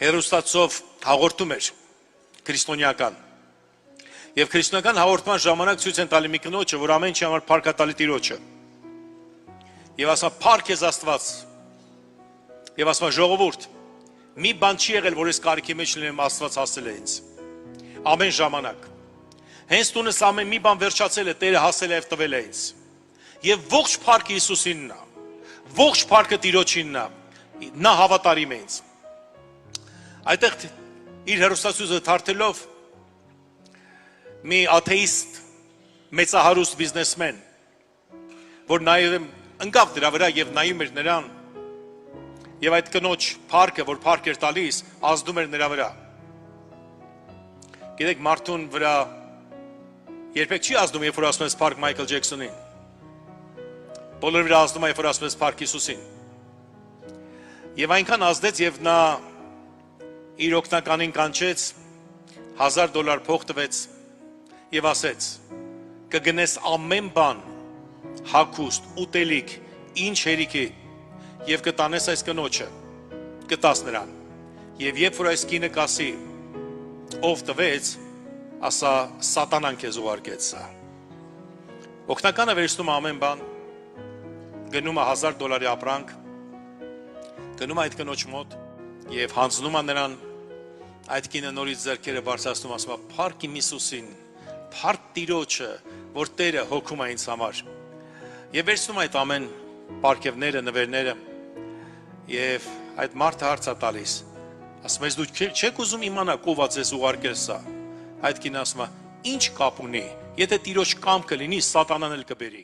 հերոստացով հաղորդում էր քրիստոնեական։ Եվ քրիստոնեական հաղորդման ժամանակ ցույց են տալի մի կնոջը, որ ամեն ինչի համար փառք է տալի Տիրոջը։ Եվ ասա փառք ես Աստված։ Եվ ասա ժողովուրդ, մի բան չի եղել, որ ես կարիքի մեջ լինեմ, Աստված հասել է ինձ։ Ամեն ժամանակ։ Հենց տունս ամեն մի բան վերջացել է, Տերը հասել է եւ տվել է ինձ։ Եվ ողջ փառքը Հիսուսինն է։ Ողջ փառքը Տիրոջինն է։ Նա հավատարիմ է ինձ։ Այդտեղ իր հերոստացույցը թարթելով մի աթեիստ մեծահարուստ բիզնեսմեն, որ նայում ընկավ դրա վրա եւ նայում էր նրան, եւ այդ կնոջ փառքը, որ փառք էր տալիս, ազդում էր նրա վրա։ Գիտեք, մարդուն վրա երբեք չի ազդում, երբ որ ասում ես փառք Մայքլ Ջեքսոնին։ Բոլորի վրա ազդում է, երբ որ ասում ես փառք Հիսուսին։ Եվ այնքան ազդեց, եւ նա իր օգնականին կանչեց, $1000 փող տվեց եւ ասեց. կգնես ամեն բան, հագուստ, ուտելիք, ինչ հերիքի եւ կտանես այս կնոջը, կտաս նրան։ Եվ երբ որ այս կինը կասի, ով տվեց, ասա սատանան քեզ ուղարկեց սա։ Օգնականը վերցնում է ամեն բան, գնում է $1000 ապրանք, գնում է այդ կնոջ մոտ եւ հանձնում է նրան, այդ կինը նորից ձեռքերը բարձրացնում, ասում է փառք իմ Հիսուսին, փառք Տիրոջը, որ Տերը հոգում է ինձ համար։ Եվ վերցնում այդ ամեն պարգևները, նվերները, եւ այդ մարդը հարց է տալիս, ասում ես դուք չեք ուզում իմանալ ով է ձեզ ուղարկել սա։ Այդ կինը ասում է, ինչ կապ ունի, եթե Տիրոջ կամքը լինի, սատանան էլ կբերի։